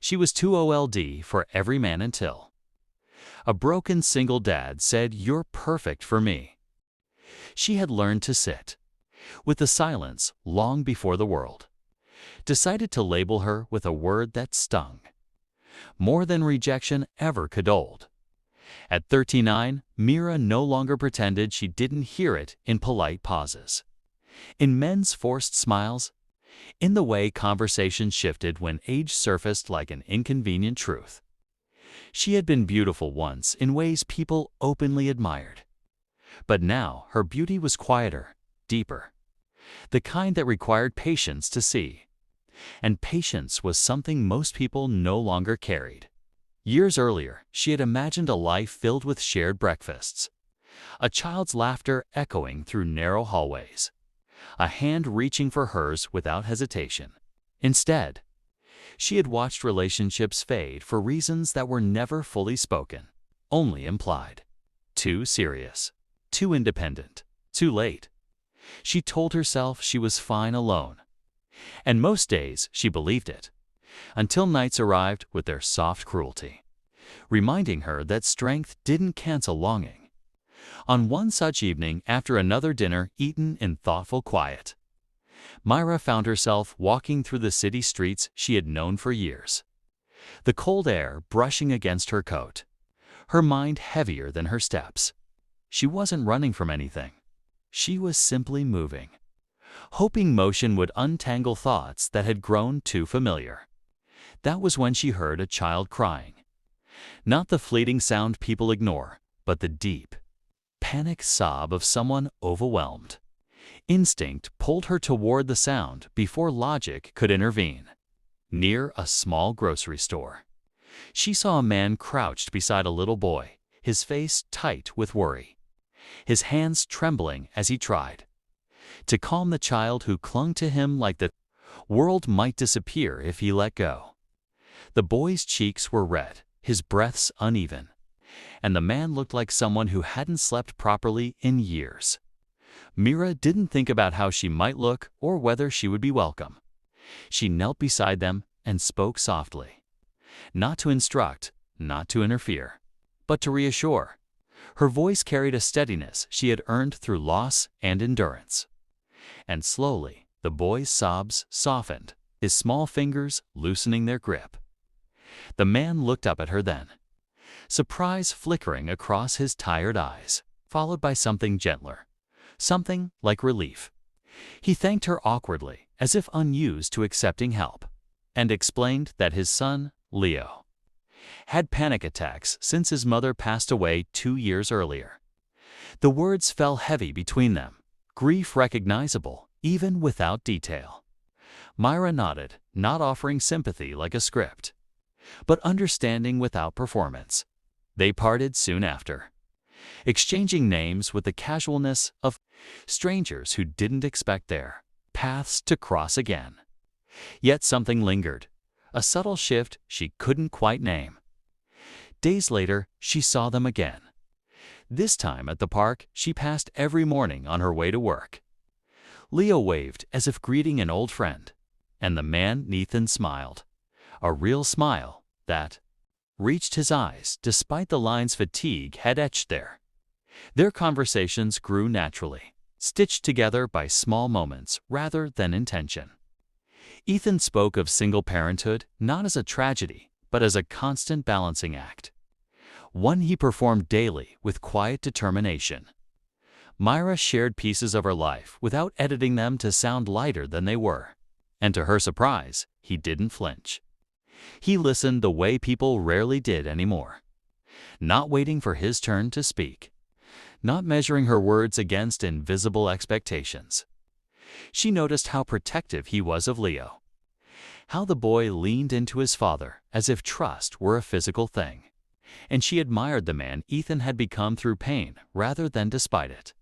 She was too old for every man until a broken single dad said, "You're perfect for me." She had learned to sit with the silence long before the world decided to label her with a word that stung more than rejection ever condoled. At 39, Mira no longer pretended she didn't hear it in polite pauses, in men's forced smiles, in the way conversation shifted when age surfaced like an inconvenient truth. She had been beautiful once in ways people openly admired. But now her beauty was quieter, deeper, the kind that required patience to see. And patience was something most people no longer carried. Years earlier, she had imagined a life filled with shared breakfasts, a child's laughter echoing through narrow hallways, a hand reaching for hers without hesitation. Instead, she had watched relationships fade for reasons that were never fully spoken, only implied. Too serious, too independent, too late. She told herself she was fine alone. And most days she believed it, until nights arrived with their soft cruelty, reminding her that strength didn't cancel longing. On one such evening, after another dinner eaten in thoughtful quiet, Myra found herself walking through the city streets she had known for years, the cold air brushing against her coat, her mind heavier than her steps. She wasn't running from anything. She was simply moving, hoping motion would untangle thoughts that had grown too familiar. That was when she heard a child crying. Not the fleeting sound people ignore, but the deep, panicked sob of someone overwhelmed. Instinct pulled her toward the sound before logic could intervene. Near a small grocery store, she saw a man crouched beside a little boy, his face tight with worry, his hands trembling as he tried to calm the child who clung to him like the world might disappear if he let go. The boy's cheeks were red, his breaths uneven, and the man looked like someone who hadn't slept properly in years. Mira didn't think about how she might look or whether she would be welcome. She knelt beside them and spoke softly, not to instruct, not to interfere, but to reassure. Her voice carried a steadiness she had earned through loss and endurance. And slowly, the boy's sobs softened, his small fingers loosening their grip. The man looked up at her then, surprise flickering across his tired eyes, followed by something gentler, something like relief. He thanked her awkwardly, as if unused to accepting help, and explained that his son, Leo, had panic attacks since his mother passed away 2 years earlier. The words fell heavy between them, grief recognizable even without detail. Myra nodded, not offering sympathy like a script, but understanding without performance. They parted soon after, exchanging names with the casualness of strangers who didn't expect their paths to cross again. Yet something lingered, a subtle shift she couldn't quite name. Days later, she saw them again. This time at the park she passed every morning on her way to work. Leo waved as if greeting an old friend, and the man Nathan smiled, a real smile that reached his eyes despite the lines fatigue had etched there. Their conversations grew naturally, stitched together by small moments rather than intention. Ethan spoke of single parenthood not as a tragedy, but as a constant balancing act, one he performed daily with quiet determination. Myra shared pieces of her life without editing them to sound lighter than they were, and to her surprise, he didn't flinch. He listened the way people rarely did anymore, not waiting for his turn to speak, not measuring her words against invisible expectations. She noticed how protective he was of Leo, how the boy leaned into his father as if trust were a physical thing, and she admired the man Ethan had become through pain rather than despite it.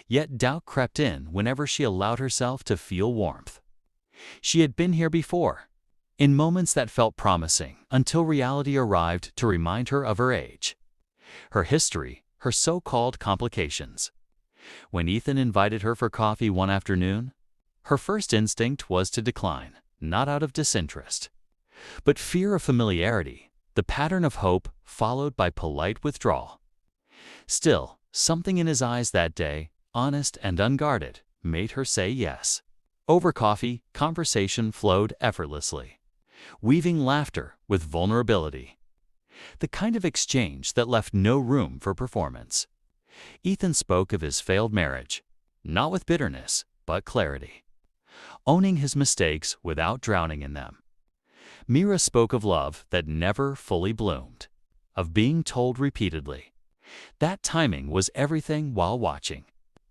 Yet doubt crept in whenever she allowed herself to feel warmth. She had been here before, in moments that felt promising, until reality arrived to remind her of her age, her history, her so-called complications. When Ethan invited her for coffee one afternoon, her first instinct was to decline, not out of disinterest, But fear of familiarity, the pattern of hope followed by polite withdrawal. Still, something in his eyes that day, honest and unguarded, made her say yes. Over coffee, conversation flowed effortlessly, weaving laughter with vulnerability. The kind of exchange that left no room for performance. Ethan spoke of his failed marriage, not with bitterness, but clarity, owning his mistakes without drowning in them. Mira spoke of love that never fully bloomed, of being told repeatedly that timing was everything while watching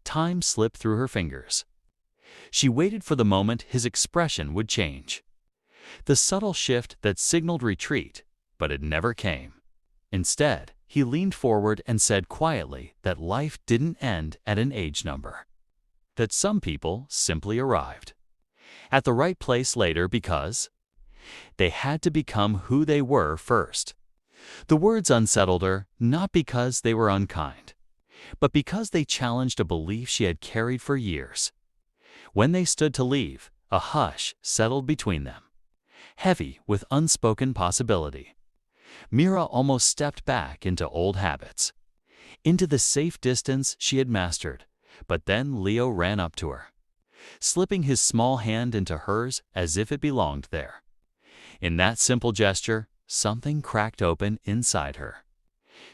time slip through her fingers. She waited for the moment his expression would change, the subtle shift that signaled retreat, but it never came. Instead, he leaned forward and said quietly that life didn't end at an age number, that some people simply arrived at the right place later because they had to become who they were first. The words unsettled her, not because they were unkind, but because they challenged a belief she had carried for years. When they stood to leave, a hush settled between them, heavy with unspoken possibility. Mira almost stepped back into old habits, into the safe distance she had mastered, but then Leo ran up to her, slipping his small hand into hers as if it belonged there. In that simple gesture, something cracked open inside her.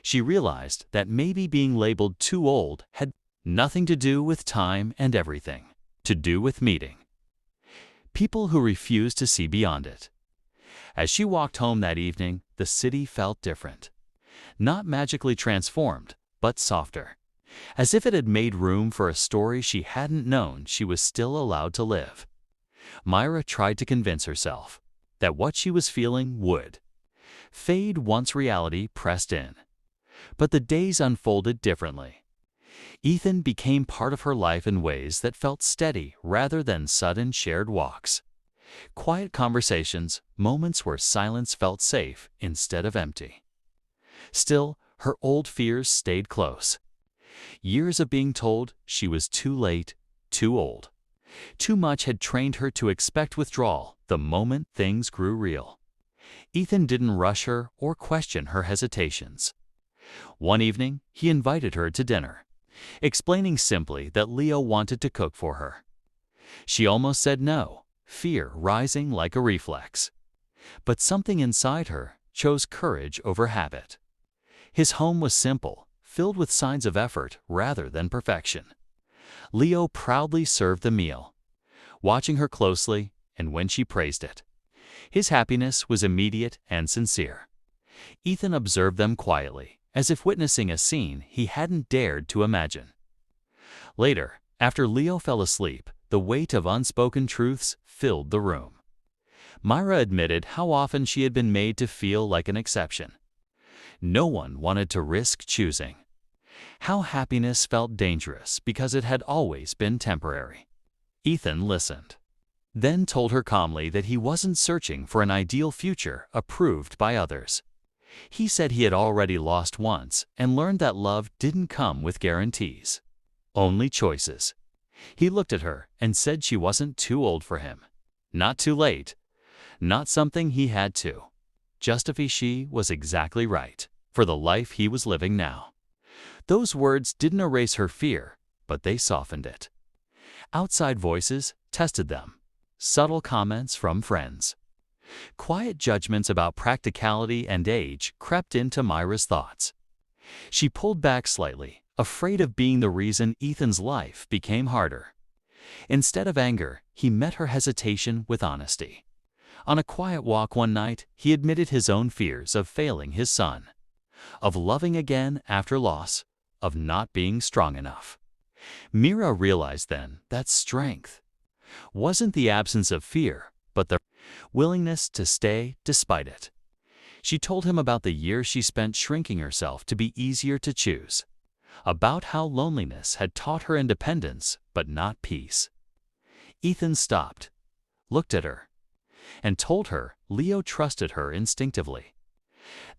She realized that maybe being labeled too old had nothing to do with time and everything to do with meeting people who refused to see beyond it. As she walked home that evening, the city felt different. Not magically transformed, but softer, as if it had made room for a story she hadn't known she was still allowed to live. Myra tried to convince herself that what she was feeling would fade once reality pressed in. But the days unfolded differently. Ethan became part of her life in ways that felt steady rather than sudden shared walks. Quiet conversations, moments where silence felt safe instead of empty. Still, her old fears stayed close. Years of being told she was too late, too old. Too much had trained her to expect withdrawal the moment things grew real. Ethan didn't rush her or question her hesitations. One evening, he invited her to dinner, explaining simply that Leo wanted to cook for her. She almost said no, fear rising like a reflex. But something inside her chose courage over habit. His home was simple, filled with signs of effort rather than perfection. Leo proudly served the meal, watching her closely, and when she praised it, his happiness was immediate and sincere. Ethan observed them quietly, as if witnessing a scene he hadn't dared to imagine. Later, after Leo fell asleep, the weight of unspoken truths filled the room. Myra admitted how often she had been made to feel like an exception. No one wanted to risk choosing. How happiness felt dangerous because it had always been temporary. Ethan listened, then told her calmly that he wasn't searching for an ideal future approved by others. He said he had already lost once and learned that love didn't come with guarantees, only choices. He looked at her and said she wasn't too old for him, not too late, not something he had to. Just if she was exactly right for the life he was living now. Those words didn't erase her fear, but they softened it. Outside voices tested them, subtle comments from friends. Quiet judgments about practicality and age crept into Myra's thoughts. She pulled back slightly, afraid of being the reason Ethan's life became harder. Instead of anger, he met her hesitation with honesty. On a quiet walk one night, he admitted his own fears of failing his son, of loving again after loss, of not being strong enough. Mira realized then that strength wasn't the absence of fear, but the willingness to stay despite it. She told him about the years she spent shrinking herself to be easier to choose, about how loneliness had taught her independence but not peace. Ethan stopped, looked at her, and told her Leo trusted her instinctively,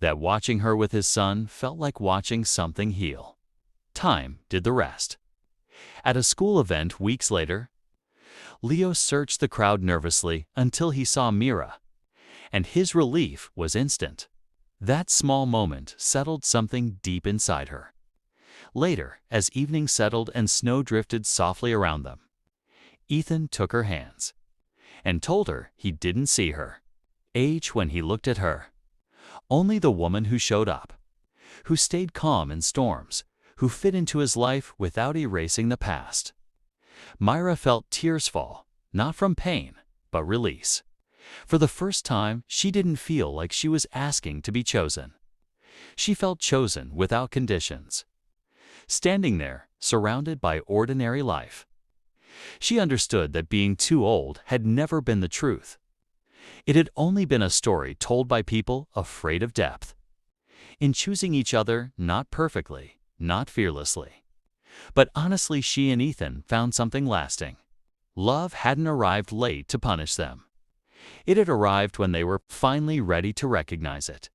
that watching her with his son felt like watching something heal. Time did the rest. At a school event weeks later, Leo searched the crowd nervously until he saw Mira, and his relief was instant. That small moment settled something deep inside her. Later, as evening settled and snow drifted softly around them, Ethan took her hands and told her he didn't see her age when he looked at her. Only the woman who showed up, who stayed calm in storms, who fit into his life without erasing the past. Myra felt tears fall, not from pain, but release. For the first time, she didn't feel like she was asking to be chosen. She felt chosen without conditions. Standing there, surrounded by ordinary life, she understood that being too old had never been the truth. It had only been a story told by people afraid of depth. In choosing each other, not perfectly, not fearlessly, but honestly, she and Ethan found something lasting. Love hadn't arrived late to punish them. It had arrived when they were finally ready to recognize it.